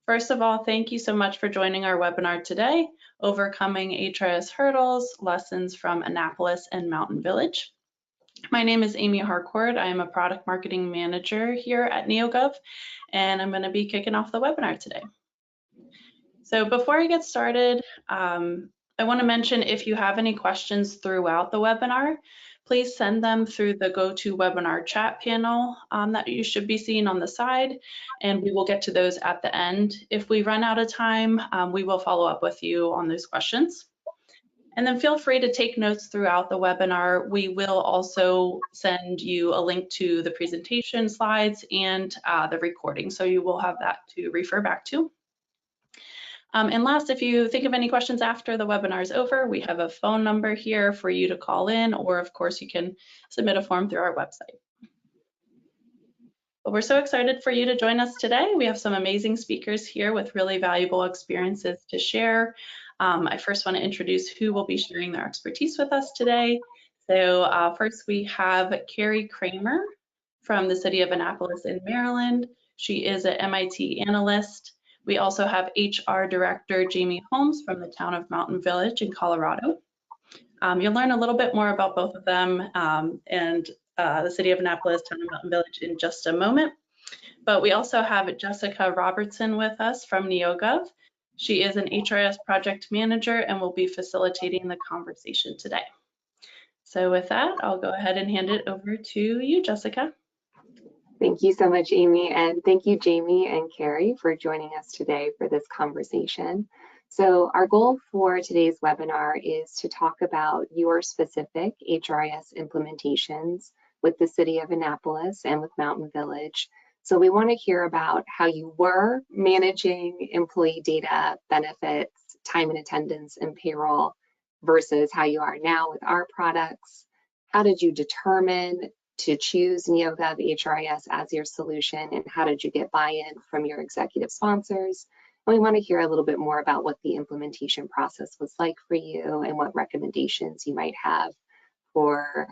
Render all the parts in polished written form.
First of all, thank you so much for joining our webinar today, Overcoming HRIS Hurdles, Lessons from Annapolis and Mountain Village. My name is Amy Harcourt. I am a product marketing manager here at NeoGov, and I'm going to be kicking off the webinar today. So before I get started, I want to mention if you have any questions throughout the webinar, please send them through the GoToWebinar chat panel that you should be seeing on the side, and we will get to those at the end. If we run out of time, we will follow up with you on those questions. And then feel free to take notes throughout the webinar. We will also send you a link to the presentation slides and the recording, so you will have that to refer back to. And last, if you think of any questions after the webinar is over, we have a phone number here for you to call in, or of course you can submit a form through our website. But we're so excited for you to join us today. We have some amazing speakers here with really valuable experiences to share. I first want to introduce who will be sharing their expertise with us today. So first we have Carrie Kramer from the city of Annapolis in Maryland. She is an MIT analyst. We also have HR Director Jaime Holmes from the town of Mountain Village in Colorado. You'll learn a little bit more about both of them and the city of Annapolis, town of Mountain Village in just a moment. But we also have Jessica Robertson with us from NeoGov. She is an HRIS project manager and will be facilitating the conversation today. So with that, I'll go ahead and hand it over to you, Jessica. Thank you so much, Amy, and thank you, Jaime and Carrie, for joining us today for this conversation. So our goal for today's webinar is to talk about your specific HRIS implementations with the city of Annapolis and with Mountain Village. So we want to hear about how you were managing employee data, benefits, time and attendance, and payroll versus how you are now with our products. How did you determine to choose NeoGov HRIS as your solution, and how did you get buy-in from your executive sponsors? And we want to hear a little bit more about what the implementation process was like for you and what recommendations you might have for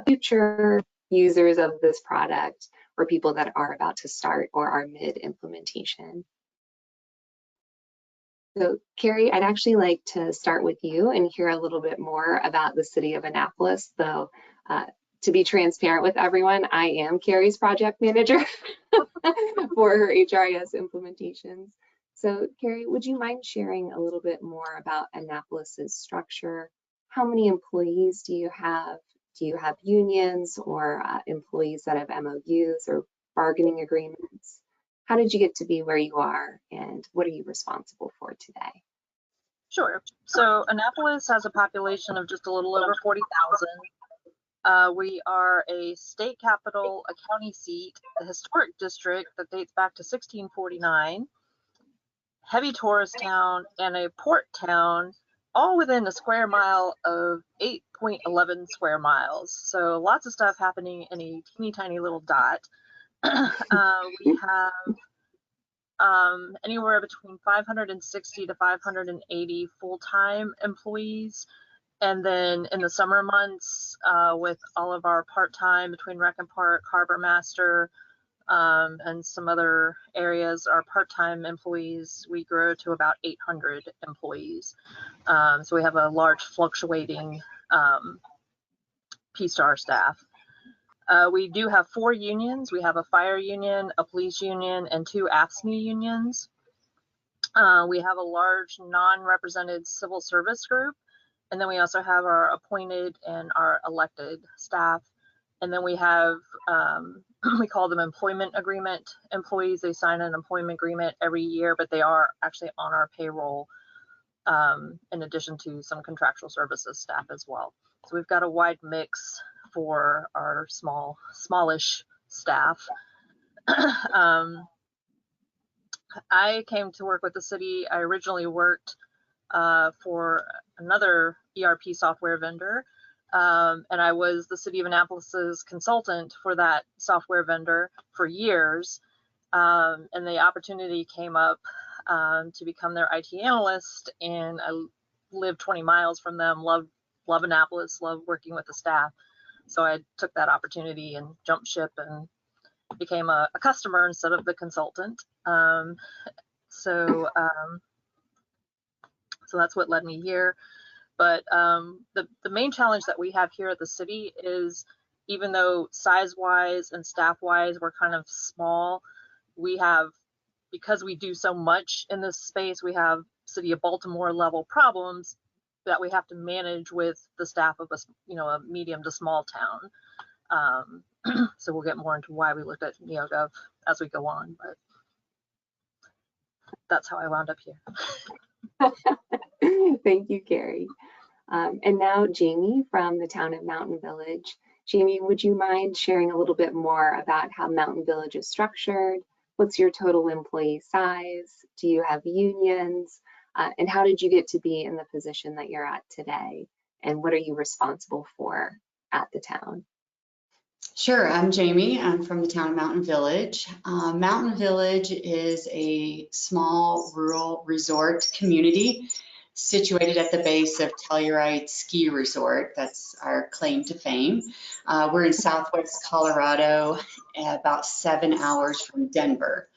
future users of this product or people that are about to start or are mid-implementation. So Carrie, I'd actually like to start with you and hear a little bit more about the city of Annapolis, though. To be transparent with everyone, I am Carrie's project manager for her HRIS implementations. So Carrie, would you mind sharing a little bit more about Annapolis's structure? How many employees do you have? Do you have unions or employees that have MOUs or bargaining agreements? How did you get to be where you are, and what are you responsible for today? Sure. So Annapolis has a population of just a little over 40,000. We are a state capital, a county seat, a historic district that dates back to 1649, heavy tourist town, and a port town, all within a square mile of 8.11 square miles. So lots of stuff happening in a teeny tiny little dot. We have anywhere between 560 to 580 full-time employees. And then in the summer months, with all of our part-time between Rec and Park, Harbor Master, and some other areas, our part-time employees, we grow to about 800 employees. So we have a large fluctuating piece to our staff. We do have 4 unions. We have a fire union, a police union, and 2 AFSCME unions. We have a large non-represented civil service group. And then we also have our appointed and our elected staff. And then we have, we call them employment agreement employees. They sign an employment agreement every year, but they are actually on our payroll in addition to some contractual services staff as well. So we've got a wide mix for our smallish staff. I came to work with the city. I originally worked for another ERP software vendor, and I was the city of Annapolis's consultant for that software vendor for years, and the opportunity came up to become their IT analyst, and I live 20 miles from them, love Annapolis, love working with the staff, so I took that opportunity and jumped ship and became a customer instead of the consultant. So, so that's what led me here. But the main challenge that we have here at the city is, even though size-wise and staff-wise we're kind of small, we have, because we do so much in this space, we have City of Baltimore level problems that we have to manage with the staff of a medium to small town. So we'll get more into why we looked at NeoGov as we go on, but that's how I wound up here. Thank you, Carrie. And now Jaime from the town of Mountain Village. Jaime, would you mind sharing a little bit more about how Mountain Village is structured? What's your total employee size? Do you have unions? And how did you get to be in the position that you're at today? And what are you responsible for at the town? Sure, I'm Jaime. I'm from the town of Mountain Village. Mountain Village is a small rural resort community situated at the base of Telluride Ski Resort. That's our claim to fame. We're in Southwest Colorado, about 7 hours from Denver,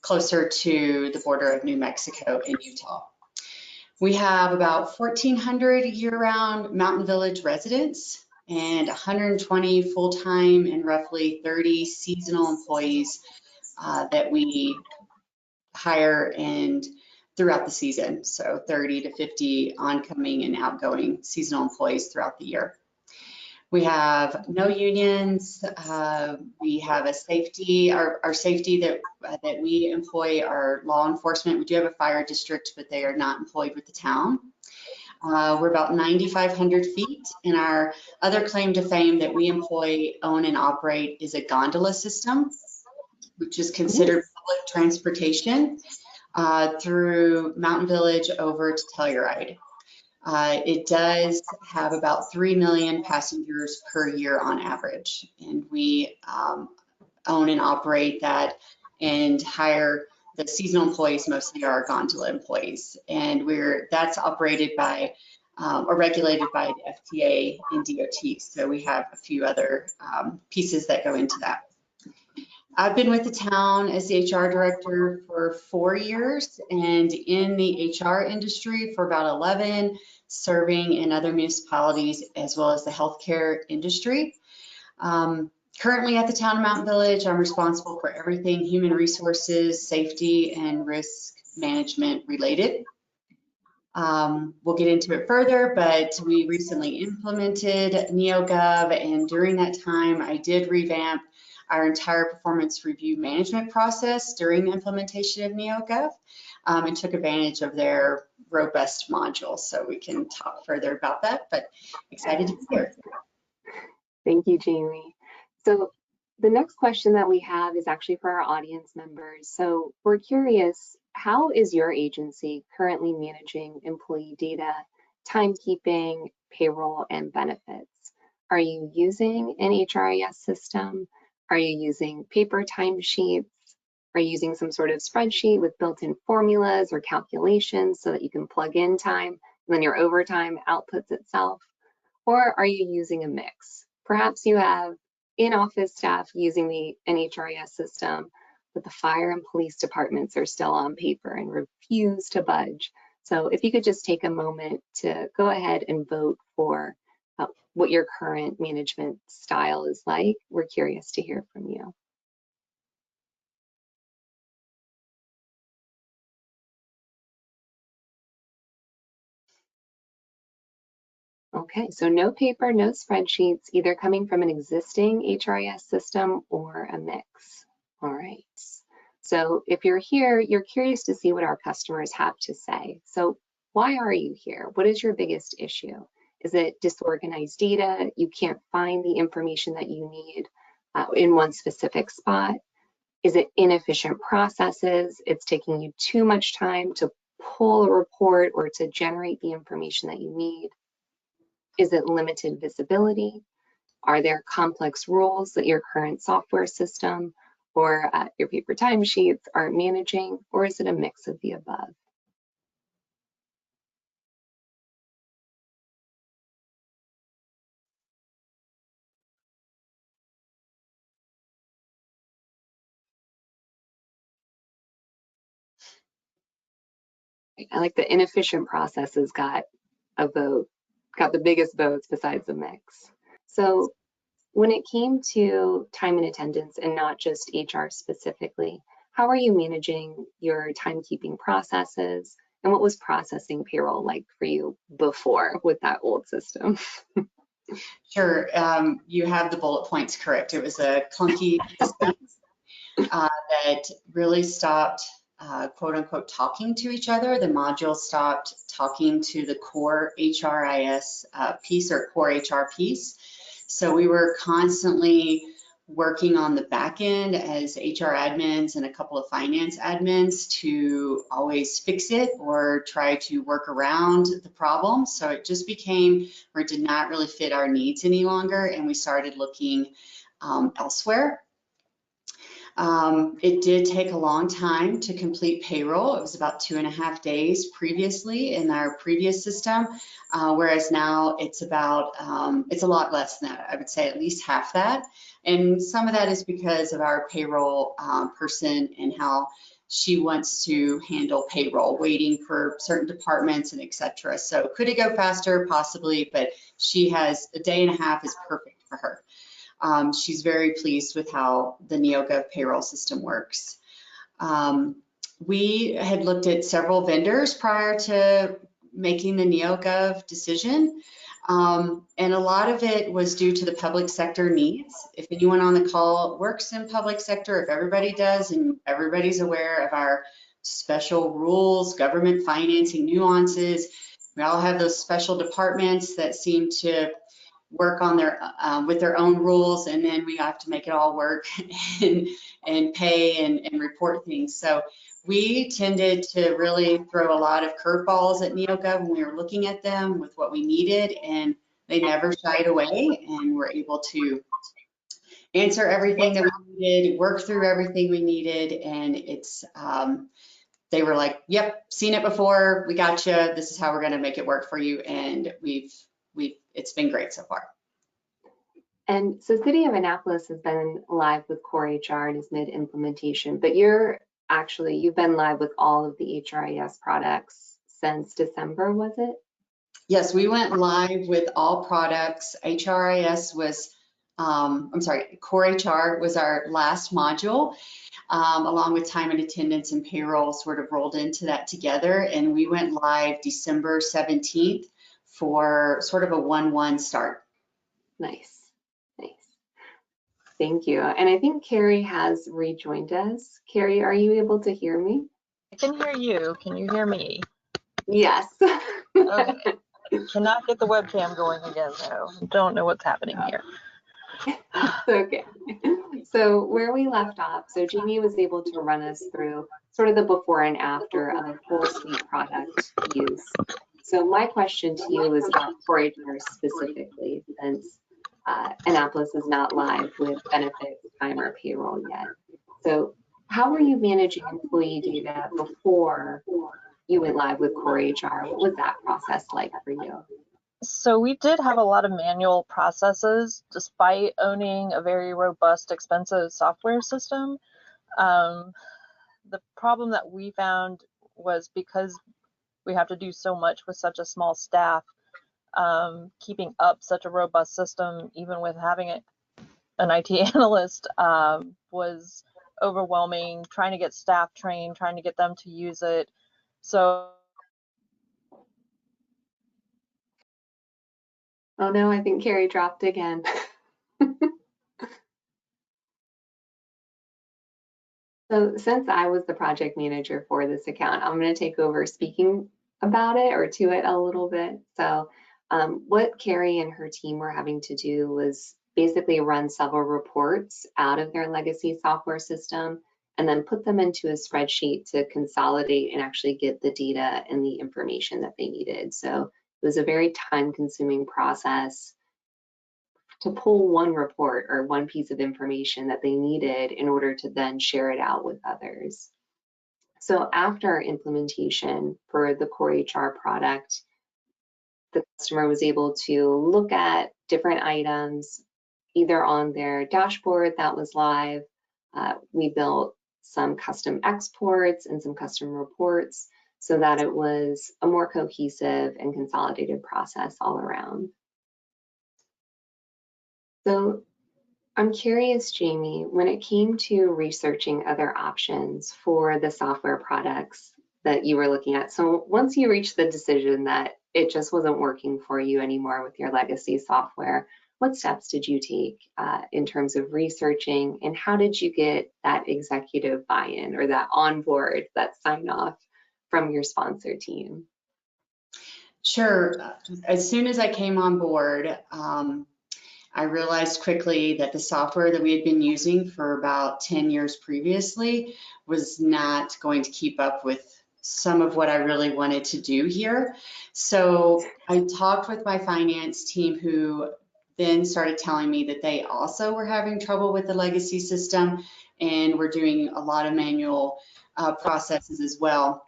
closer to the border of New Mexico and Utah. We have about 1,400 year-round Mountain Village residents and 120 full-time and roughly 30 seasonal employees that we hire and throughout the season. So 30 to 50 oncoming and outgoing seasonal employees throughout the year. We have no unions. We have a safety, our safety that we employ are law enforcement. We do have a fire district, but they are not employed with the town. We're about 9,500 feet, and our other claim to fame that we employ, own, and operate is a gondola system, which is considered public transportation through Mountain Village over to Telluride. It does have about 3 million passengers per year on average, and we own and operate that and hire the seasonal employees. Mostly are gondola employees, and that's operated by or regulated by the FTA and DOT. So we have a few other pieces that go into that. I've been with the town as the HR director for 4 years and in the HR industry for about 11, serving in other municipalities as well as the healthcare industry. Currently at the town of Mountain Village, I'm responsible for everything human resources, safety, and risk management related. We'll get into it further, but we recently implemented NeoGov, and during that time, I did revamp our entire performance review management process during the implementation of NeoGov, and took advantage of their robust module. So we can talk further about that, but excited to be here. Thank you, Jaime. So the next question that we have is actually for our audience members. So we're curious, how is your agency currently managing employee data, timekeeping, payroll, and benefits? Are you using an HRIS system? Are you using paper timesheets? Are you using some sort of spreadsheet with built-in formulas or calculations so that you can plug in time and then your overtime outputs itself? Or are you using a mix? Perhaps you have in-office staff using the HRIS system, but the fire and police departments are still on paper and refuse to budge. So if you could just take a moment to go ahead and vote for what your current management style is like. We're curious to hear from you. Okay, so no paper, no spreadsheets, either coming from an existing HRIS system or a mix. All right. So if you're here, you're curious to see what our customers have to say. So why are you here? What is your biggest issue? Is it disorganized data? You can't find the information that you need in one specific spot? Is it inefficient processes? It's taking you too much time to pull a report or to generate the information that you need? Is it limited visibility? Are there complex rules that your current software system or your paper timesheets aren't managing? Or is it a mix of the above? I like the inefficient processes got a vote, got the biggest votes besides the mix. So when it came to time and attendance, and not just HR specifically, how are you managing your timekeeping processes? And what was processing payroll like for you before with that old system? Sure, you have the bullet points correct. It was a clunky system that really stopped, quote unquote, talking to each other. The modules stopped talking to the core HRIS piece or core HR piece. So we were constantly working on the back end as HR admins and a couple of finance admins to always fix it or try to work around the problem. So it just became, or it did not really fit our needs any longer, and we started looking elsewhere. It did take a long time to complete payroll. It was about 2.5 days previously in our previous system, whereas now it's about, it's a lot less than that. I would say at least half that. And some of that is because of our payroll person and how she wants to handle payroll, waiting for certain departments and et cetera. So could it go faster? Possibly, but she has a 1.5 days is perfect for her. She's very pleased with how the NeoGov payroll system works. We had looked at several vendors prior to making the NeoGov decision, and a lot of it was due to the public sector needs. If anyone on the call works in public sector, if everybody does and everybody's aware of our special rules, government financing nuances, we all have those special departments that seem to work on their with their own rules, and then we have to make it all work and pay and report things. So we tended to really throw a lot of curveballs at NeoGov when we were looking at them with what we needed, and they never shied away and were able to answer everything that we needed, work through everything we needed, and it's they were like, yep, seen it before, we got you, this is how we're going to make it work for you, and it's been great so far. And so City of Annapolis has been live with Core HR and is mid-implementation, but you've been live with all of the HRIS products since December, was it? Yes, we went live with all products. HRIS was, Core HR was our last module, along with time and attendance and payroll sort of rolled into that together. And we went live December 17th for sort of a 1-1 start. Nice, nice. Thank you. And I think Carrie has rejoined us. Carrie, are you able to hear me? I can hear you. Can you hear me? Yes. Okay. Cannot get the webcam going again, though. Don't know what's happening here. Okay. So where we left off, so Jaime was able to run us through sort of the before and after of a full suite product use. So my question to you is about Core HR specifically, since Annapolis is not live with benefits, time, or payroll yet. So how were you managing employee data before you went live with Core HR? What was that process like for you? So we did have a lot of manual processes, despite owning a very robust, expensive software system. The problem that we found was because we have to do so much with such a small staff, keeping up such a robust system, even with having an IT analyst, was overwhelming, trying to get staff trained, trying to get them to use it. So oh no, I think Carrie dropped again. So since I was the project manager for this account, I'm going to take over speaking about it or to it a little bit. So what Carrie and her team were having to do was basically run several reports out of their legacy software system and then put them into a spreadsheet to consolidate and actually get the data and the information that they needed. So it was a very time-consuming process to pull one report or one piece of information that they needed in order to then share it out with others. So after implementation for the Core HR product, the customer was able to look at different items either on their dashboard that was live. We built some custom exports and some custom reports so that it was a more cohesive and consolidated process all around. So I'm curious, Jaime, when it came to researching other options for the software products that you were looking at, so once you reached the decision that it just wasn't working for you anymore with your legacy software, what steps did you take in terms of researching, and how did you get that executive buy-in or that on board, that sign off from your sponsor team? Sure. As soon as I came on board, I realized quickly that the software that we had been using for about 10 years previously was not going to keep up with some of what I really wanted to do here. So I talked with my finance team, who then started telling me that they also were having trouble with the legacy system and were doing a lot of manual processes as well.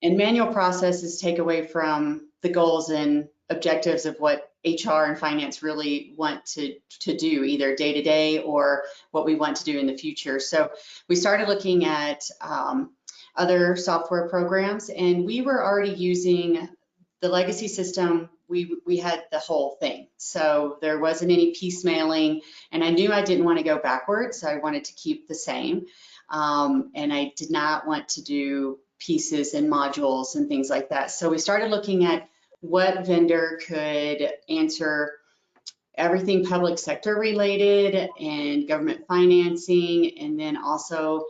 And manual processes take away from the goals and objectives of what HR and finance really want to do, either day to day or what we want to do in the future. So we started looking at other software programs, and we were already using the legacy system. We had the whole thing, so there wasn't any piecemealing, and I knew I didn't want to go backwards, so I wanted to keep the same, and I did not want to do pieces and modules and things like that. So we started looking at what vendor could answer everything public sector related and government financing, and then also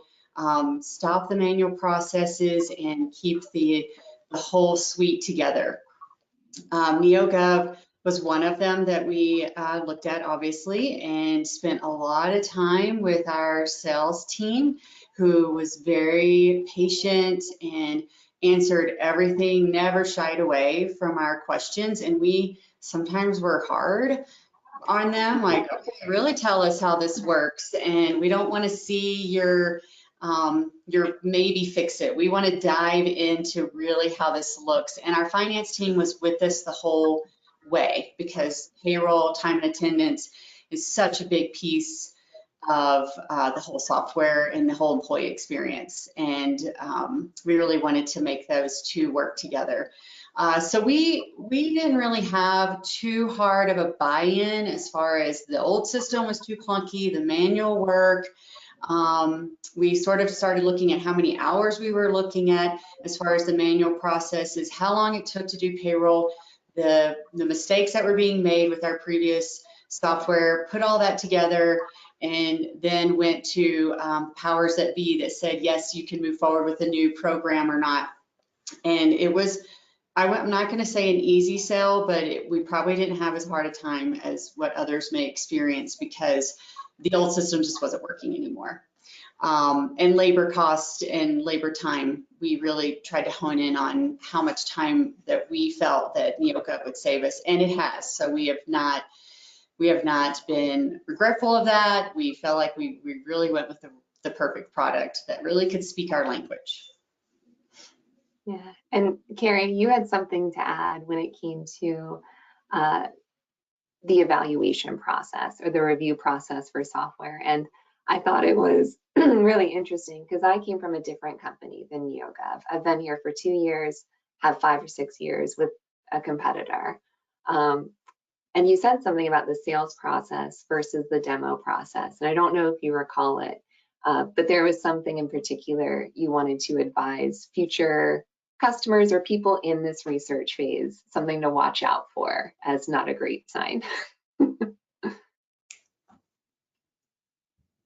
stop the manual processes and keep the whole suite together. NeoGov was one of them that we looked at, obviously, and spent a lot of time with our sales team, who was very patient and answered everything, never shied away from our questions. And we sometimes were hard on them, like, okay, really tell us how this works. And we don't want to see your maybe fix it. We want to dive into really how this looks. And our finance team was with us the whole way, because payroll, time and attendance is such a big piece of the whole software and the whole employee experience. And we really wanted to make those two work together. So we didn't really have too hard of a buy-in as far as the old system was too clunky, the manual work. We sort of started looking at how many hours we were looking at as far as the manual processes, how long it took to do payroll, the mistakes that were being made with our previous software, put all that together, and then went to powers that be that said, yes, you can move forward with a new program or not. And it was, I'm not going to say an easy sell, but we probably didn't have as hard a time as what others may experience, because the old system just wasn't working anymore. And labor cost and labor time, we really tried to hone in on how much time that we felt that NeoGov would save us, and it has. So we have not been regretful of that. We felt like we really went with the perfect product that really could speak our language. Yeah, and Carrie, you had something to add when it came to the evaluation process or the review process for software. And I thought it was really interesting, because I came from a different company than NeoGov. I've been here for 2 years, have 5 or 6 years with a competitor. And you said something about the sales process versus the demo process. And I don't know if you recall it, but there was something in particular you wanted to advise future customers or people in this research phase, something to watch out for as not a great sign.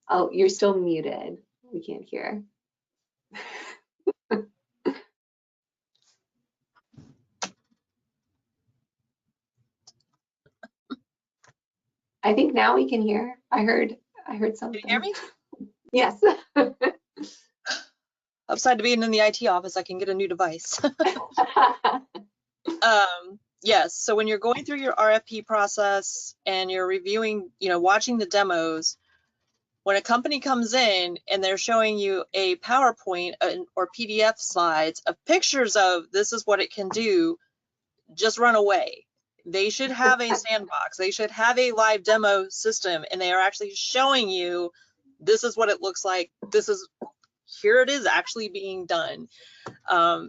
Oh, you're still muted. We can't hear. I think now we can hear. I heard something. Can you hear me? Yes. Upside to being in the IT office, I can get a new device. Yes, so when you're going through your RFP process and you're reviewing, watching the demos, when a company comes in and they're showing you a PowerPoint or PDF slides of pictures of this is what it can do, just run away. They should have a sandbox. They should have a live demo system, and they are actually showing you this is what it looks like. This is here it is actually being done.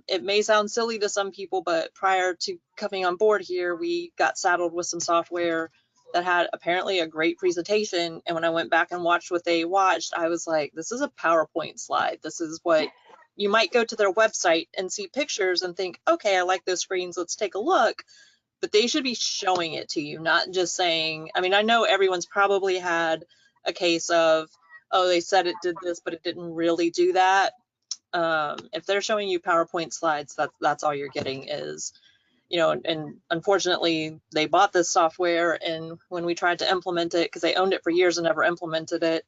It may sound silly to some people, but prior to coming on board here, we got saddled with some software that had apparently a great presentation. And when I went back and watched what they watched, I was like, this is a PowerPoint slide. This is what you might go to their website and see pictures and think, okay, I like those screens, let's take a look. But they should be showing it to you, not just saying, I mean, I know everyone's probably had a case of, oh, they said it did this, but it didn't really do that. If they're showing you PowerPoint slides, that's all you're getting is, you know, and unfortunately they bought this software, and when we tried to implement it, because they owned it for years and never implemented it,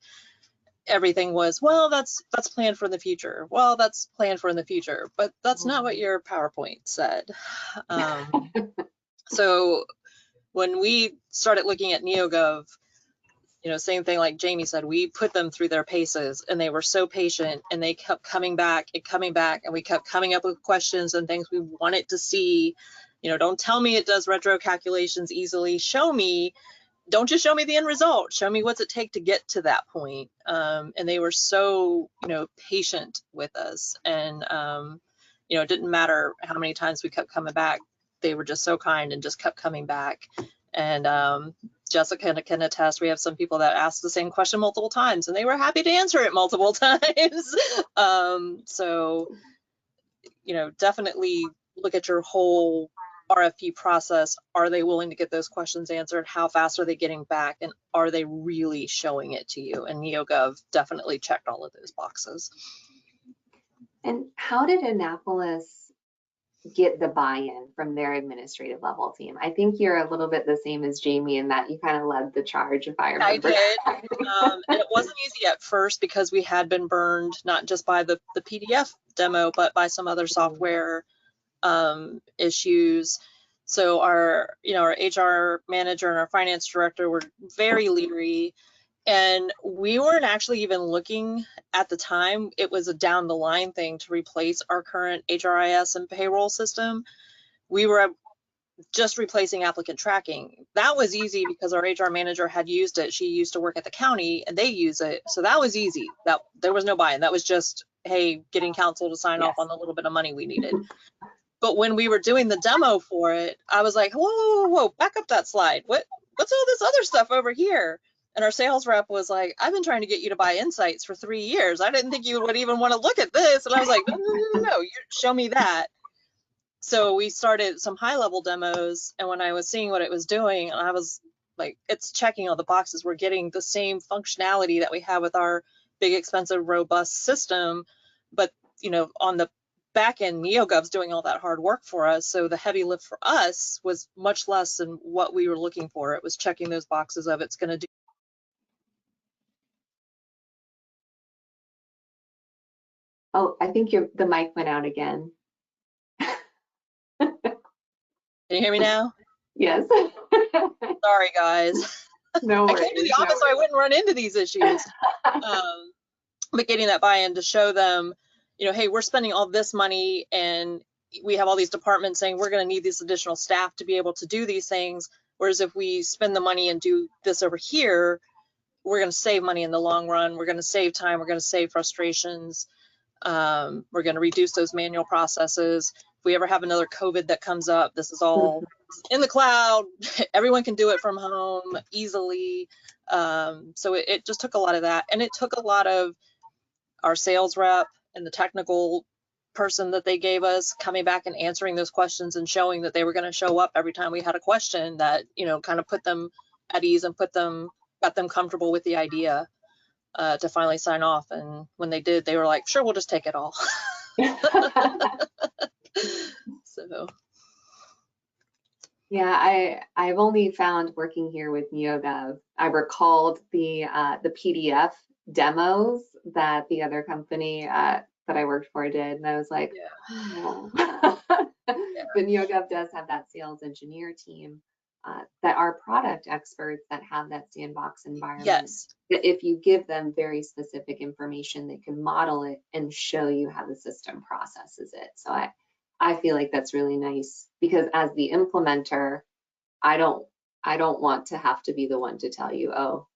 everything was, well, that's planned for the future. Well, that's planned for in the future, but that's not what your PowerPoint said. So when we started looking at NeoGov, you know, same thing like Jaime said, we put them through their paces, and they were so patient, and they kept coming back and coming back, and we kept coming up with questions and things we wanted to see. You know, don't tell me it does retro calculations easily. Show me, don't just show me the end result. Show me what's it take to get to that point. And they were so, you know, patient with us. And, you know, it didn't matter how many times we kept coming back. They were just so kind and just kept coming back. And Jessica can attest, we have some people that ask the same question multiple times, and they were happy to answer it multiple times. So, you know, definitely look at your whole RFP process. Are they willing to get those questions answered? How fast are they getting back? And are they really showing it to you? And NeoGov definitely checked all of those boxes. And how did Annapolis get the buy-in from their administrative level team? I think you're a little bit the same as Jaime in that you kind of led the charge, if I remember. I did. And it wasn't easy at first because we had been burned not just by the PDF demo, but by some other software issues. So our, you know, our HR manager and our finance director were very leery, and we weren't actually even looking at the time. It was a down the line thing to replace our current HRIS and payroll system. We were just replacing applicant tracking. That was easy because our HR manager had used it. She used to work at the county and they use it. So that was easy. That there was no buy-in. That was just, hey, getting council to sign off on the little bit of money we needed. But when we were doing the demo for it, I was like, whoa, back up that slide. What's all this other stuff over here? And our sales rep was like, I've been trying to get you to buy Insights for 3 years. I didn't think you would even want to look at this. And I was like, no, you show me that. So we started some high level demos. And when I was seeing what it was doing, I was like, it's checking all the boxes. We're getting the same functionality that we have with our big, expensive, robust system. But, you know, on the back end, NeoGov's doing all that hard work for us. So the heavy lift for us was much less than what we were looking for. It was checking those boxes of it's going to do. Oh, I think the mic went out again. Can you hear me now? Yes. Sorry, guys. No worries. I came to the office so I wouldn't run into these issues. But getting that buy-in to show them, you know, hey, we're spending all this money and we have all these departments saying we're going to need this additional staff to be able to do these things. Whereas if we spend the money and do this over here, we're going to save money in the long run. We're going to save time. We're going to save frustrations. We're going to reduce those manual processes. If we ever have another COVID that comes up, this is all in the cloud. Everyone can do it from home easily. So it just took a lot of that. And it took a lot of our sales rep and the technical person that they gave us coming back and answering those questions and showing that they were going to show up every time we had a question that, you know, kind of put them at ease and got them comfortable with the idea to finally sign off. And when they did, they were like, sure, we'll just take it all. So. Yeah, I've only found working here with NeoGov, I recalled the PDF demos that the other company that I worked for did, and I was like, oh. But NeoGov does have that sales engineer team that are product experts that have that sandbox environment. Yes. That if you give them very specific information, they can model it and show you how the system processes it. So I feel like that's really nice because as the implementer, I don't want to have to be the one to tell you, oh.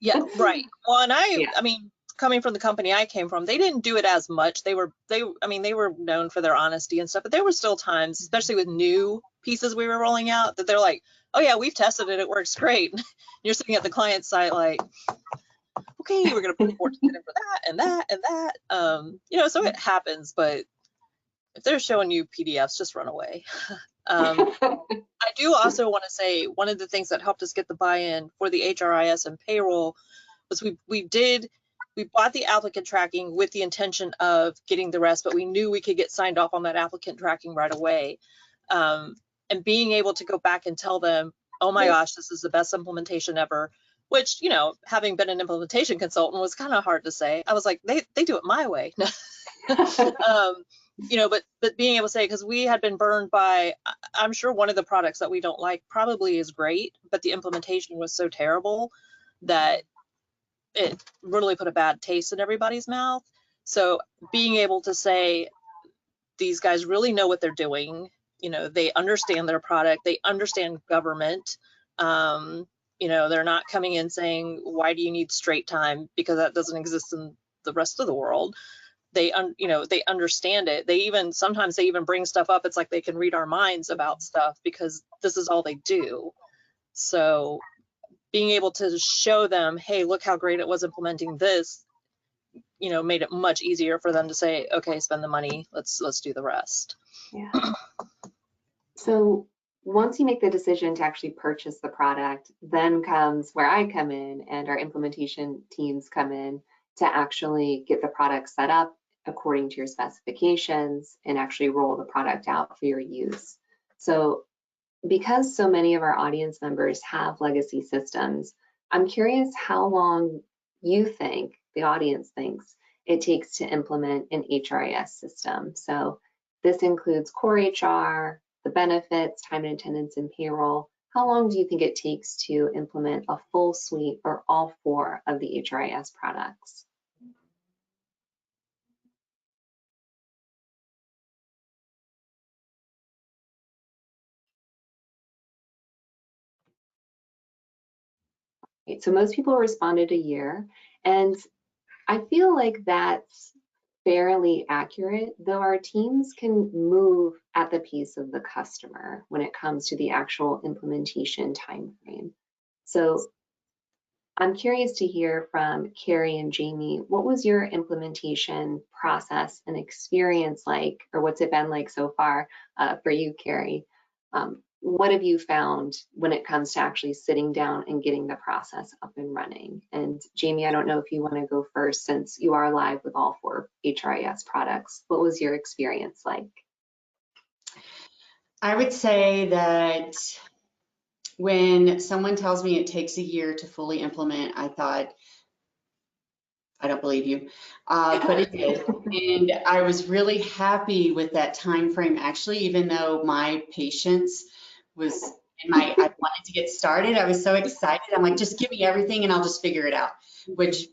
Yeah, right. Well, and I mean, coming from the company I came from, they didn't do it as much. They were known for their honesty and stuff, but there were still times, especially with new pieces we were rolling out, that they're like, oh yeah, we've tested it, it works great. You're sitting at the client side like, okay, we're gonna put $14 in for that and that and that. So it happens, but if they're showing you PDFs, just run away. I do also want to say one of the things that helped us get the buy-in for the HRIS and payroll was we bought the applicant tracking with the intention of getting the rest, but we knew we could get signed off on that applicant tracking right away. And being able to go back and tell them, oh my gosh, this is the best implementation ever, which, having been an implementation consultant was kind of hard to say. I was like, they do it my way. But being able to say, because we had been burned by, I'm sure one of the products that we don't like probably is great, but the implementation was so terrible that it really put a bad taste in everybody's mouth. So being able to say, these guys really know what they're doing, they understand their product, they understand government, they're not coming in saying, why do you need straight time? Because that doesn't exist in the rest of the world. They understand it. Sometimes they even bring stuff up. It's like they can read our minds about stuff because this is all they do. So being able to show them, hey, look how great it was implementing this, made it much easier for them to say, okay, spend the money, let's do the rest. Yeah. So once you make the decision to actually purchase the product, then comes where I come in and our implementation teams come in to actually get the product set up according to your specifications and actually roll the product out for your use. So because so many of our audience members have legacy systems, I'm curious how long you think, the audience thinks, it takes to implement an HRIS system. So this includes core HR, the benefits, time and attendance, and payroll. How long do you think it takes to implement a full suite or all 4 of the HRIS products? Okay, so most people responded a year, and I feel like that's fairly accurate, though our teams can move at the pace of the customer when it comes to the actual implementation timeframe. So I'm curious to hear from Carrie and Jaime, what was your implementation process and experience like, or what's it been like so far for you, Carrie? What have you found when it comes to actually sitting down and getting the process up and running? And Jaime, I don't know if you want to go first since you are live with all 4 HRIS products. What was your experience like? I would say that when someone tells me it takes a year to fully implement, I thought, I don't believe you, but it did. And I was really happy with that time frame, actually, even though my patience was I wanted to get started. I was so excited. I'm like, just give me everything and I'll just figure it out, which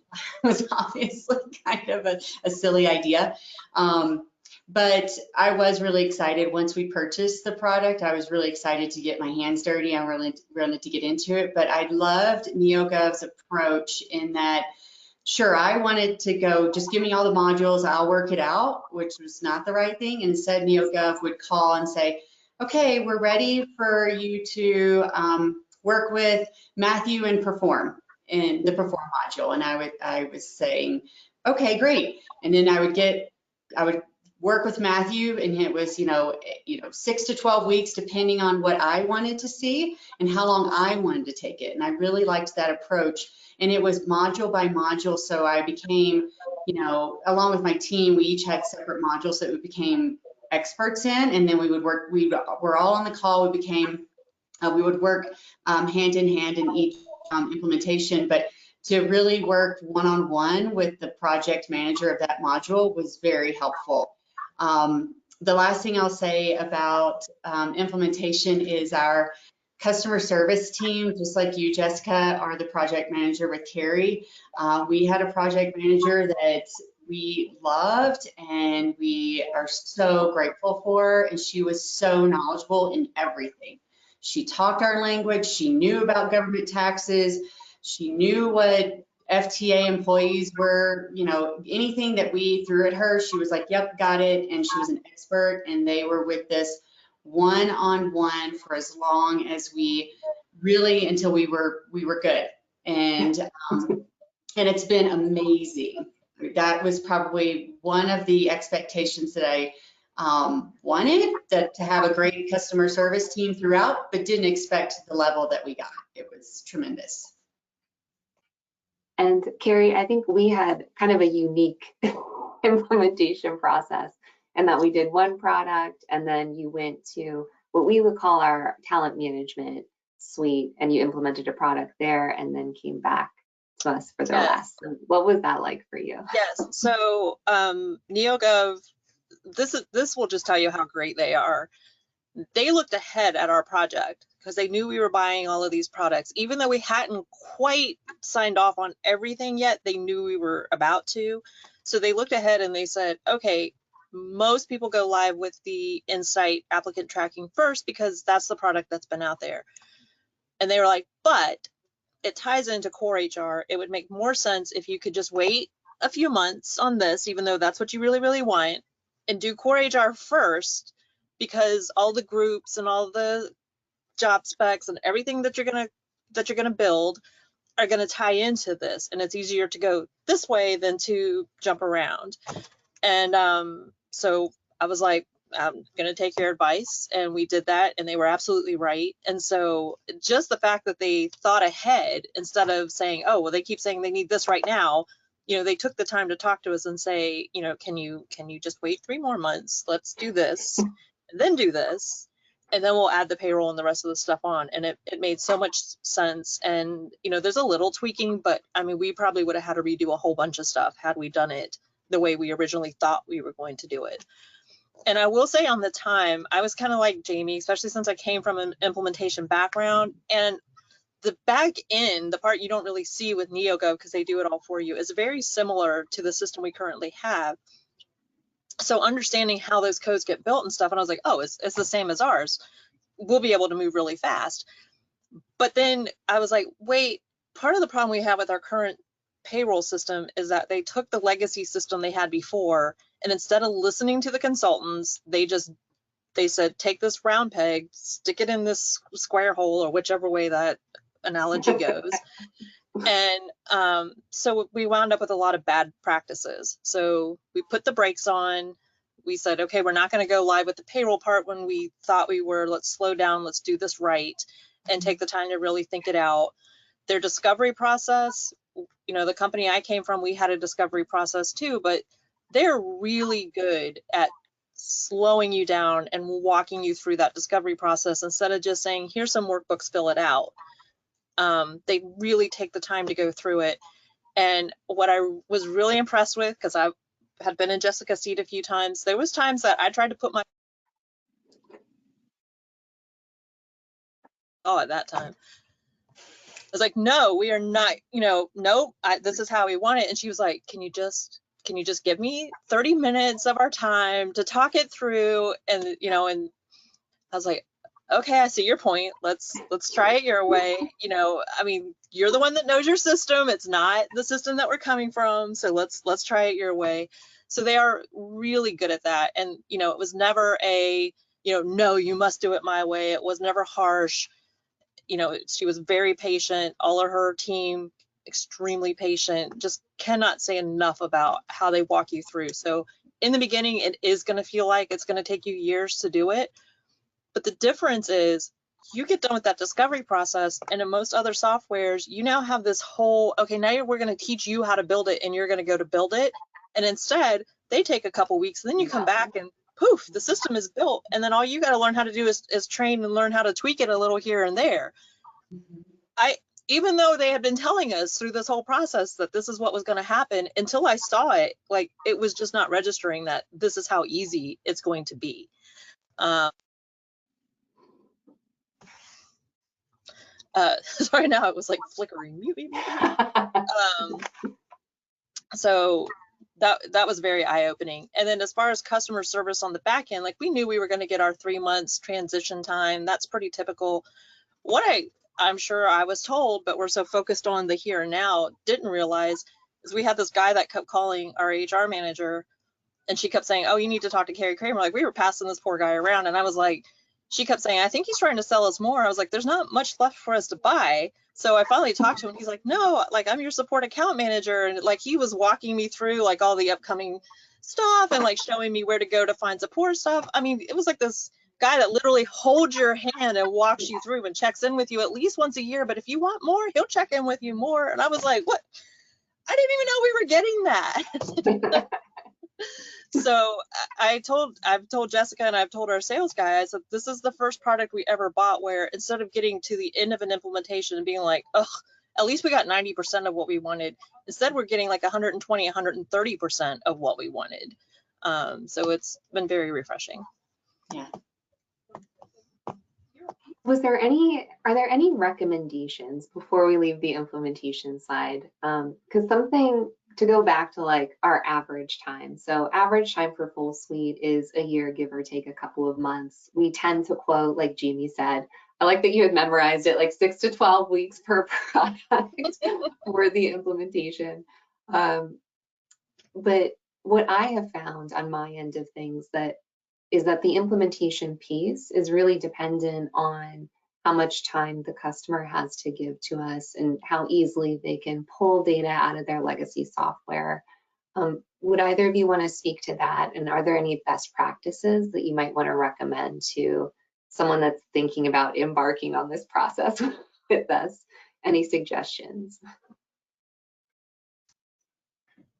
was obviously kind of a silly idea. But I was really excited once we purchased the product. I was really excited to get my hands dirty. I really wanted to get into it, but I loved NeoGov's approach in that, sure, I wanted to go, just give me all the modules, I'll work it out, which was not the right thing. Instead, NeoGov would call and say, okay, we're ready for you to work with Matthew and perform in the perform module. And I was saying, okay, great. And then I would work with Matthew, and it was, 6 to 12 weeks, depending on what I wanted to see and how long I wanted to take it. And I really liked that approach. And it was module by module. So I became, along with my team, we each had separate modules that we became experts in. And then we would work, we were all on the call. We would work hand in hand in each implementation. But to really work one-on-one with the project manager of that module was very helpful. The last thing I'll say about implementation is our customer service team, just like you, Jessica, are the project manager with Carrie. We had a project manager that we loved and we are so grateful for, and she was so knowledgeable in everything. She talked our language, she knew about government taxes, she knew what FTA employees were, you know, anything that we threw at her, she was like, yep, got it. And she was an expert, and they were with us one-on-one for as long as we really, until we were good. And it's been amazing. That was probably one of the expectations that I wanted, that to have a great customer service team throughout, but didn't expect the level that we got. It was tremendous. And Carrie, I think we had kind of a unique implementation process, and that we did one product and then you went to what we would call our talent management suite, and you implemented a product there and then came back to us for the rest. So what was that like for you? Yes, so NeoGov, this will just tell you how great they are. They looked ahead at our project because they knew we were buying all of these products. Even though we hadn't quite signed off on everything yet, they knew we were about to. So they looked ahead and they said, okay, most people go live with the Insight applicant tracking first because that's the product that's been out there. And they were like, but it ties into core HR. It would make more sense if you could just wait a few months on this, even though that's what you really, really want, and do core HR first, because all the groups and all the job specs and everything that you're gonna build are gonna tie into this, and it's easier to go this way than to jump around. And so I was like, I'm gonna take your advice, and we did that, and they were absolutely right. And so just the fact that they thought ahead instead of saying, oh, well, they keep saying they need this right now, you know, they took the time to talk to us and say, you know, can you just wait 3 more months? Let's do this, and then do this, and then we'll add the payroll and the rest of the stuff on. And it made so much sense. And, you know, there's a little tweaking, but I mean, we probably would have had to redo a whole bunch of stuff had we done it the way we originally thought we were going to do it. And I will say on the time, I was kind of like Jaime, especially since I came from an implementation background. And the back end, the part you don't really see with NeoGov because they do it all for you, is very similar to the system we currently have. So understanding how those codes get built and stuff, and I was like, oh, it's the same as ours. We'll be able to move really fast. But then I was like, wait, part of the problem we have with our current payroll system is that they took the legacy system they had before, and instead of listening to the consultants, they said, take this round peg, stick it in this square hole, or whichever way that analogy goes. And so we wound up with a lot of bad practices. So we put the brakes on. We said, okay, we're not going to go live with the payroll part when we thought we were. Let's slow down. Let's do this right and take the time to really think it out. Their discovery process, you know, the company I came from, we had a discovery process too, but they're really good at slowing you down and walking you through that discovery process instead of just saying, here's some workbooks, fill it out. They really take the time to go through it. And what I was really impressed with, because I had been in Jessica's seat a few times, there was times that I tried to put my at that time. I was like, no, we are not, you know, nope, this is how we want it. And she was like, can you just give me 30 minutes of our time to talk it through? And, you know, and I was like, okay, I see your point. Let's try it your way. You know, I mean, you're the one that knows your system. It's not the system that we're coming from. So let's try it your way. So they are really good at that. And, you know, it was never a, you know, no, you must do it my way. It was never harsh. You know, she was very patient. All of her team, extremely patient. Just cannot say enough about how they walk you through. So in the beginning, it is going to feel like it's going to take you years to do it. But the difference is you get done with that discovery process, and in most other softwares, you now have this whole, okay, now we're going to teach you how to build it, and you're going to go to build it. And instead, they take a couple weeks, and then you come back and poof, the system is built. And then all you got to learn how to do is train and learn how to tweak it a little here and there. Even though they had been telling us through this whole process that this is what was going to happen, until I saw it, like, it was just not registering that this is how easy it's going to be. Sorry, now it was like flickering. So that was very eye-opening. And then as far as customer service on the back end, like, we knew we were going to get our 3 months transition time. That's pretty typical. What I I'm sure I was told, but we're so focused on the here and now, didn't realize is we had this guy that kept calling our HR manager, and she kept saying, oh, you need to talk to Carrie Kramer. Like, we were passing this poor guy around, and I was like, she kept saying, I think he's trying to sell us more. I was like, there's not much left for us to buy. So I finally talked to him. He's like, no, like, I'm your support account manager. And like, he was walking me through like all the upcoming stuff and like showing me where to go to find support stuff. I mean, it was like this guy that literally holds your hand and walks you through and checks in with you at least once a year. But if you want more, he'll check in with you more. And I was like, what? I didn't even know we were getting that. So I've told Jessica and I've told our sales guy, I said, this is the first product we ever bought where instead of getting to the end of an implementation and being like, ugh, at least we got 90% of what we wanted. Instead, we're getting like 120, 130% of what we wanted. So it's been very refreshing. Yeah. Are there any recommendations before we leave the implementation side? Because something to go back to like our average time. So average time for full suite is a year, give or take a couple of months. We tend to quote, like Jaime said, I like that you had memorized it, like 6 to 12 weeks per product for the implementation. But what I have found on my end of things is that the implementation piece is really dependent on how much time the customer has to give to us and how easily they can pull data out of their legacy software. Would either of you want to speak to that? And are there any best practices that you might want to recommend to someone that's thinking about embarking on this process with us? Any suggestions?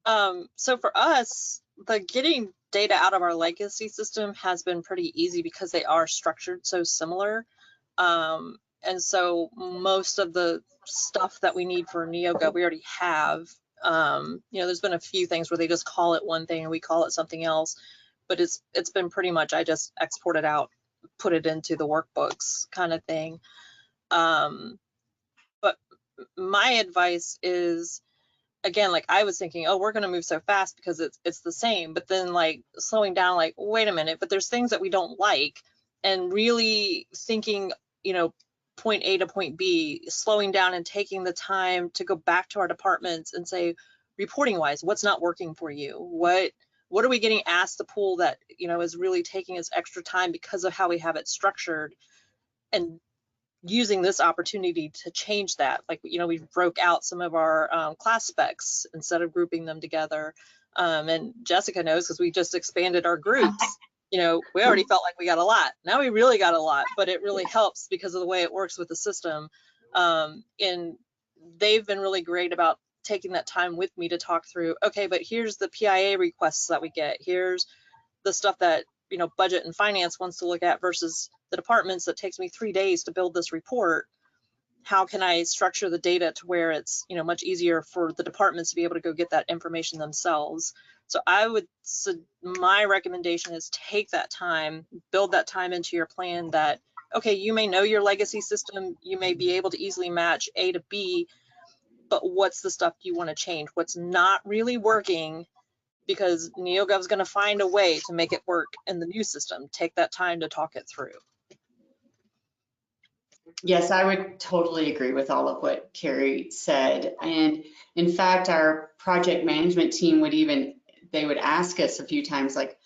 So for us, the getting data out of our legacy system has been pretty easy because they are structured so similar. And so most of the stuff that we need for NeoGov, we already have. You know, there's been a few things where they just call it one thing and we call it something else, but it's been pretty much, I just export it out, put it into the workbooks kind of thing. But my advice is, again, like I was thinking, oh, we're going to move so fast because it's the same, but then like slowing down, like, wait a minute, but there's things that we don't like, and really thinking, you know, point A to point B, slowing down and taking the time to go back to our departments and say, reporting wise, what's not working for you? What are we getting asked to pull that, you know, is really taking us extra time because of how we have it structured, and using this opportunity to change that. Like, you know, we broke out some of our class specs instead of grouping them together. And Jessica knows because we just expanded our groups. You know, we already felt like we got a lot. Now we really got a lot, but it really helps because of the way it works with the system. And they've been really great about taking that time with me to talk through, okay, but here's the PIA requests that we get. Here's the stuff that, you know, budget and finance wants to look at versus the departments that takes me 3 days to build this report. How can I structure the data to where it's, you know, much easier for the departments to be able to go get that information themselves? So my recommendation is take that time, build that time into your plan that, okay, you may know your legacy system, you may be able to easily match A to B, but what's the stuff you want to change? What's not really working? Because NeoGov is going to find a way to make it work in the new system. Take that time to talk it through. Yes, I would totally agree with all of what Carrie said. And in fact, our project management team they would ask us a few times like,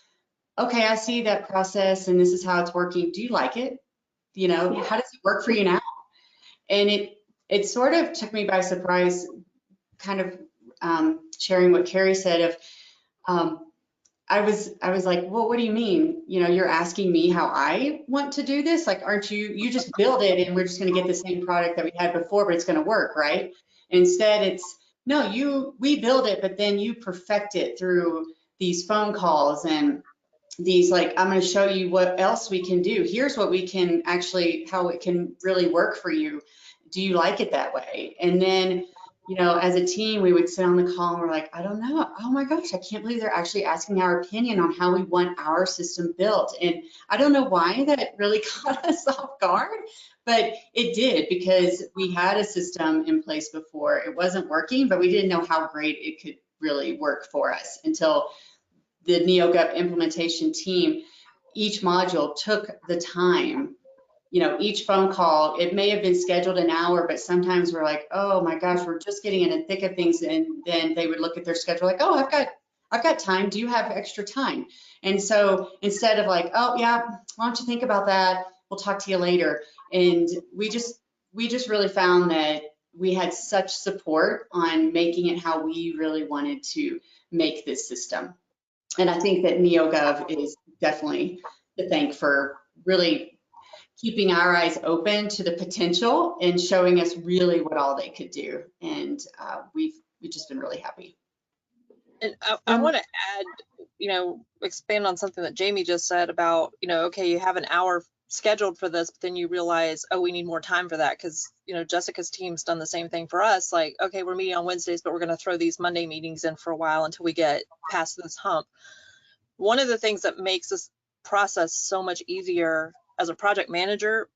okay, I see that process and this is how it's working. Do you like it? You know, how does it work for you now? And it sort of took me by surprise, kind of sharing what Carrie said of, I was like, well, what do you mean? You know, you're asking me how I want to do this? Like, aren't you just build it and we're just going to get the same product that we had before, but it's going to work, right? Instead, it's, no, we build it, but then you perfect it through these phone calls and these, like, I'm going to show you what else we can do. Here's what we can actually, how it can really work for you. Do you like it that way? And then, you know, as a team, we would sit on the call and we're like, I don't know. Oh my gosh, I can't believe they're actually asking our opinion on how we want our system built. And I don't know why that really caught us off guard, but it did, because we had a system in place before. It wasn't working, but we didn't know how great it could really work for us until the NeoGov implementation team, each module took the time each phone call, it may have been scheduled an hour, but sometimes we're like, oh my gosh, we're just getting in the thick of things. And then they would look at their schedule like, oh, I've got time. Do you have extra time? And so instead of like, oh yeah, why don't you think about that? We'll talk to you later. And we just really found that we had such support on making it how we really wanted to make this system. And I think that NeoGov is definitely to thank for really keeping our eyes open to the potential and showing us really what all they could do. And we've just been really happy. And I want to add, expand on something that Jaime just said about, okay, you have an hour scheduled for this, but then you realize, oh, we need more time for that because, Jessica's team's done the same thing for us. Like, okay, we're meeting on Wednesdays, but we're going to throw these Monday meetings in for a while until we get past this hump. One of the things that makes this process so much easier as a project manager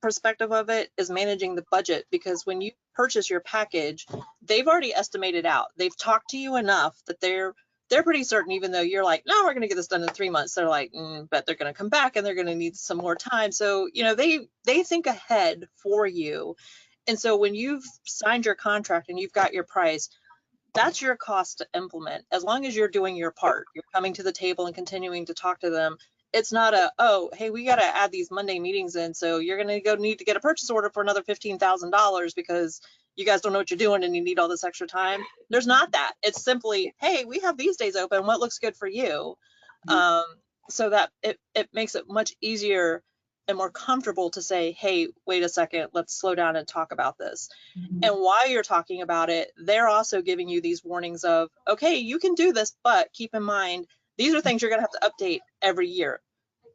perspective of it is managing the budget, because when you purchase your package, they've already estimated out. They've talked to you enough that they're pretty certain, even though you're like, no, we're going to get this done in 3 months. They're like, but they're going to come back and they're going to need some more time. So, they think ahead for you. And so when you've signed your contract and you've got your price, that's your cost to implement. As long as you're doing your part, you're coming to the table and continuing to talk to them. It's not a, oh, hey, we got to add these Monday meetings in, so you're going to need to get a purchase order for another $15,000 because you guys don't know what you're doing and you need all this extra time. There's not that. It's simply, hey, we have these days open. What looks good for you? So that it makes it much easier and more comfortable to say, hey, wait a second, let's slow down and talk about this. And while you're talking about it, they're also giving you these warnings of, okay, you can do this, but keep in mind, these are things you're going to have to update every year.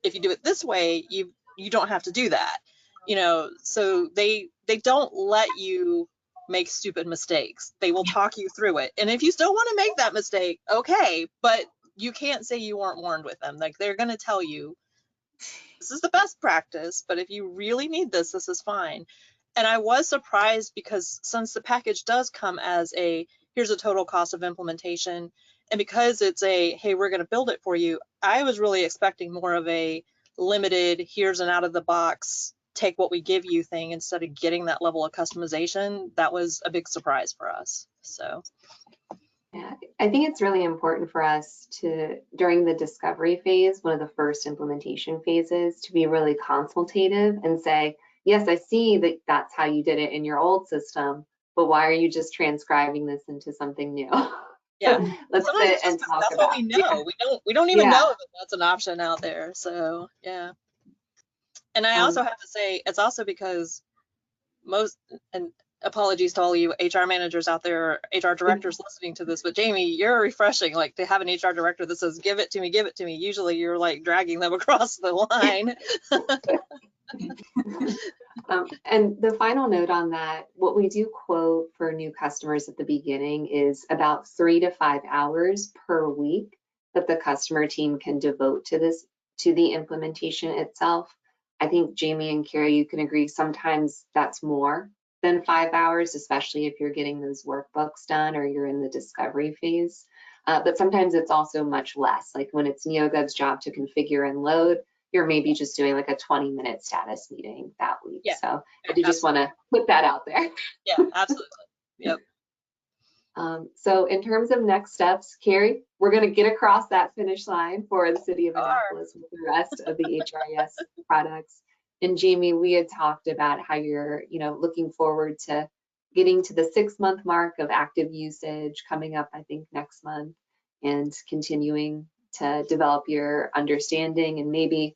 If you do it this way, you don't have to do that. So they don't let you make stupid mistakes. They will talk you through it. And if you still want to make that mistake, okay, but you can't say you weren't warned with them. Like, they're going to tell you, this is the best practice, but if you really need this, this is fine. And I was surprised because since the package does come as here's a total cost of implementation, and because it's hey, we're going to build it for you, I was really expecting more of a limited, here's an out of the box, take what we give you thing, instead of getting that level of customization. That was a big surprise for us. So. Yeah, I think it's really important for us to, during the discovery phase, one of the first implementation phases, to be really consultative and say, yes, I see that that's how you did it in your old system, but why are you just transcribing this into something new? Yeah, let's sit and talk that's about. What we know. Yeah. We don't even know that that's an option out there. So yeah. And I also have to say, it's also because and apologies to all you HR managers out there, HR directors listening to this, but Jaime, you're refreshing, like, to have an HR director that says, give it to me, give it to me. Usually you're like dragging them across the line. And the final note on that, what we do quote for new customers at the beginning is about 3 to 5 hours per week that the customer team can devote to the implementation itself. I think Jaime and Carrie, you can agree, sometimes that's more than 5 hours, especially if you're getting those workbooks done or you're in the discovery phase. But sometimes it's also much less. Like when it's NeoGov's job to configure and load, you're maybe just doing like a 20-minute status meeting that week. Yeah, so I do just want to put that out there. Yeah, absolutely. Yep. So in terms of next steps, Carrie, we're going to get across that finish line for the city of Annapolis with the rest of the HRIS products. And Jaime, we had talked about how you're, looking forward to getting to the 6-month mark of active usage coming up, I think, next month, and continuing to develop your understanding and maybe,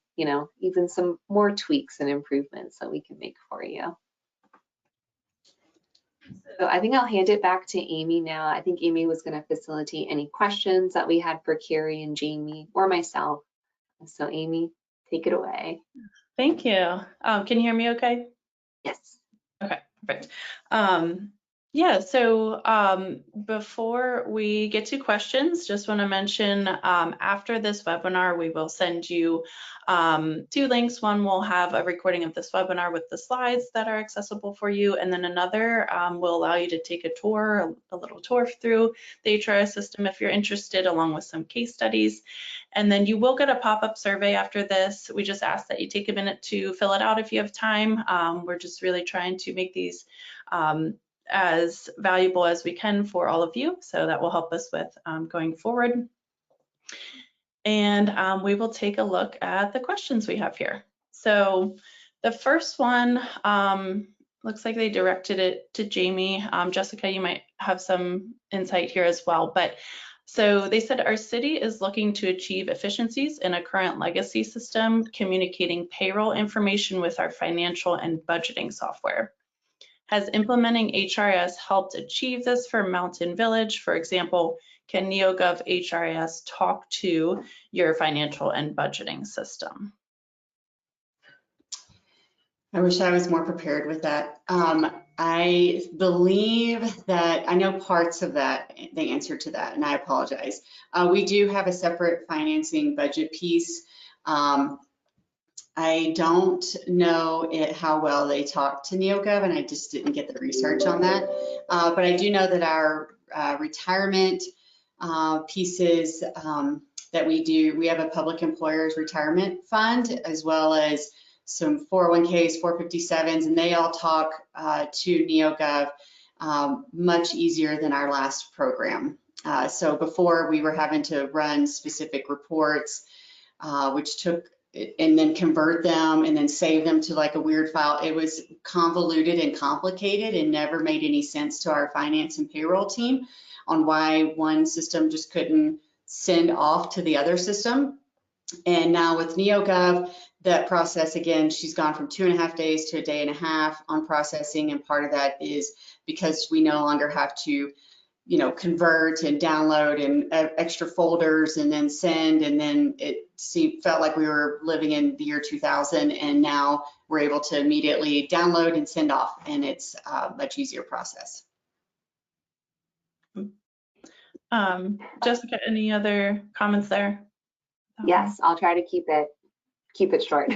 even some more tweaks and improvements that we can make for you. So I think I'll hand it back to Amy now. I think Amy was going to facilitate any questions that we had for Carrie and Jaime or myself. So Amy, take it away. Thank you. Can you hear me okay? Yes. Okay, perfect. Yeah, so before we get to questions, just want to mention after this webinar, we will send you 2 links. One will have a recording of this webinar with the slides that are accessible for you, and then another will allow you to take a tour, a little tour through the HRIS system if you're interested, along with some case studies. And then you will get a pop-up survey after this. We just ask that you take a minute to fill it out if you have time. We're just really trying to make these as valuable as we can for all of you. So that will help us with going forward. And we will take a look at the questions we have here. So the first one looks like they directed it to Jaime. Jessica, you might have some insight here as well. But so they said, our city is looking to achieve efficiencies in a current legacy system, communicating payroll information with our financial and budgeting software. Has implementing HRIS helped achieve this for Mountain Village? For example, can NeoGov HRIS talk to your financial and budgeting system? I wish I was more prepared with that. I believe that I know parts of that, the answer to that, and I apologize. We do have a separate financing budget piece. I don't know how well they talk to NeoGov, and I just didn't get the research on that. But I do know that our retirement pieces that we do, we have a public employers retirement fund, as well as some 401ks, 457s, and they all talk to NeoGov much easier than our last program. So before, we were having to run specific reports, which took, and then convert them and then save them to like a weird file. It was convoluted and complicated and never made any sense to our finance and payroll team on why one system just couldn't send off to the other system. And now with NeoGov, that process, again, she's gone from 2.5 days to a day and a half on processing. And part of that is because we no longer have to, you know, convert and download and extra folders and then send, and then it felt like we were living in the year 2000, and now we're able to immediately download and send off, and it's a much easier process. Jessica, any other comments there? Yes, I'll try to keep it short.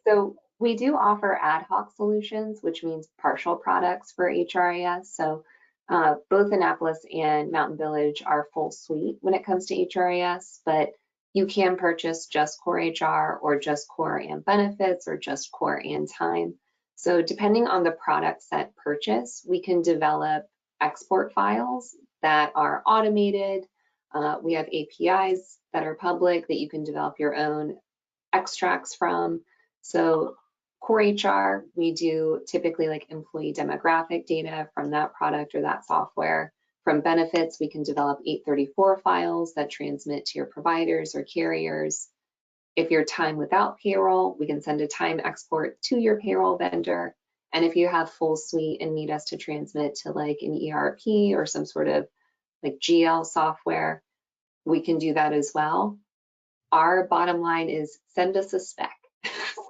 So we do offer ad hoc solutions, which means partial products for HRIS. So both Annapolis and Mountain Village are full suite when it comes to HRIS, but you can purchase just core HR or just core and benefits or just core and time. So depending on the product set purchase, we can develop export files that are automated. We have APIs that are public that you can develop your own extracts from. So core HR, we do typically like employee demographic data from that product or that software. From benefits, we can develop 834 files that transmit to your providers or carriers. If you're time without payroll, we can send a time export to your payroll vendor. And if you have full suite and need us to transmit to like an ERP or some sort of like GL software, we can do that as well. Our bottom line is send us a spec.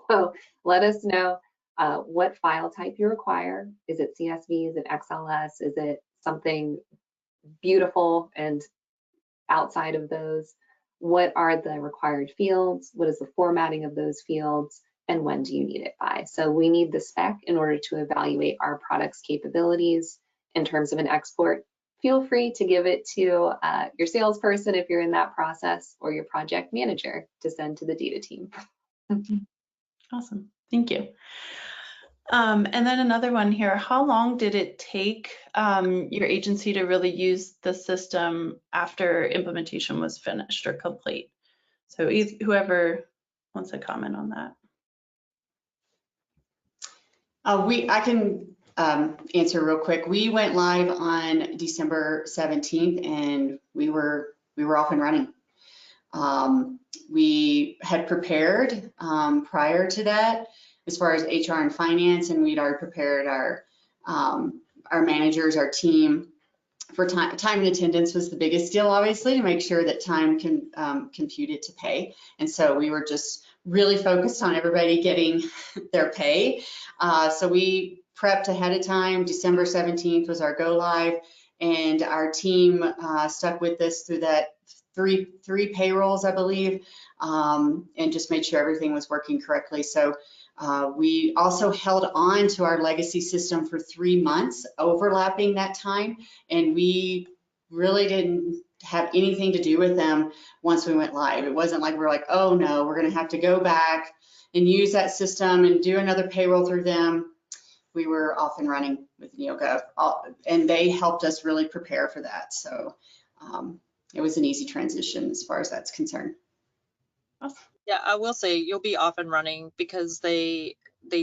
So let us know what file type you require. Is it CSV? Is it XLS? Is it something beautiful and outside of those? What are the required fields? What is the formatting of those fields? And when do you need it by? So we need the spec in order to evaluate our product's capabilities in terms of an export. Feel free to give it to your salesperson if you're in that process, or your project manager to send to the data team. Awesome, thank you. And then another one here, how long did it take your agency to really use the system after implementation was finished or complete? So whoever wants to comment on that. I can answer real quick. We went live on December 17th, and we were off and running. We had prepared prior to that as far as HR and finance, and we'd already prepared our managers, our team for time and attendance was the biggest deal, obviously, to make sure that time can compute it to pay. And so we were just really focused on everybody getting their pay. So we prepped ahead of time. December 17th was our go live, and our team stuck with this through that three payrolls, I believe, and just made sure everything was working correctly. So we also held on to our legacy system for 3 months, overlapping that time, and we really didn't have anything to do with them once we went live. It wasn't like we're like, oh no, we're going to have to go back and use that system and do another payroll through them. We were off and running with NeoGov, and they helped us really prepare for that. So it was an easy transition as far as that's concerned. Awesome. Yeah, I will say you'll be off and running because they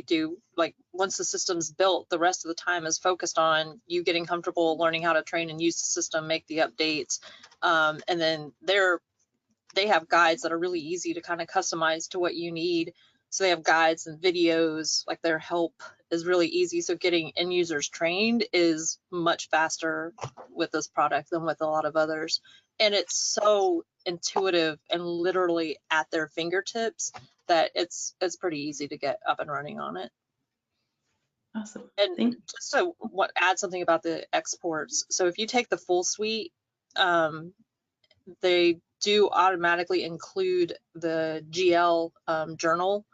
do, like, once the system's built, the rest of the time is focused on you getting comfortable, learning how to train and use the system, make the updates, and then they have guides that are really easy to kind of customize to what you need. So they have guides and videos, like their help is really easy. So getting end users trained is much faster with this product than with a lot of others. And it's so intuitive and literally at their fingertips that it's pretty easy to get up and running on it. Awesome. And just to add something about the exports. So if you take the full suite, they do automatically include the GL journal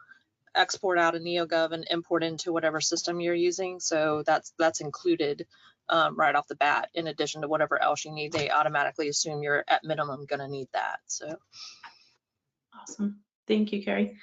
export out of NeoGov and import into whatever system you're using. So that's included right off the bat. In addition to whatever else you need, they automatically assume you're at minimum going to need that. So awesome. Thank you, Carrie.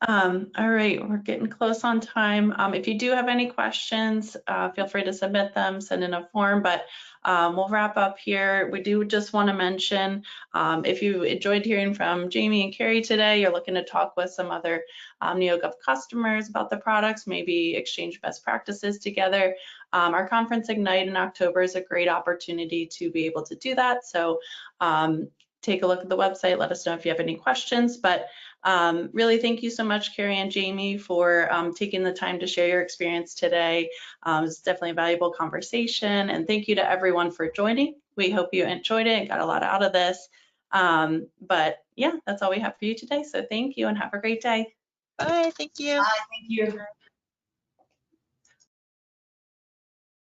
All right, we're getting close on time. If you do have any questions, feel free to submit them, send in a form, but we'll wrap up here. We do just want to mention, if you enjoyed hearing from Jaime and Carrie today, you're looking to talk with some other NeoGov customers about the products, maybe exchange best practices together. Our conference Ignite in October is a great opportunity to be able to do that. So take a look at the website, let us know if you have any questions, but really thank you so much, Carrie and Jaime, for taking the time to share your experience today. It's definitely a valuable conversation, and thank you to everyone for joining. We hope you enjoyed it and got a lot out of this. But yeah, that's all we have for you today. So thank you and have a great day. bye, thank you. Bye, thank you.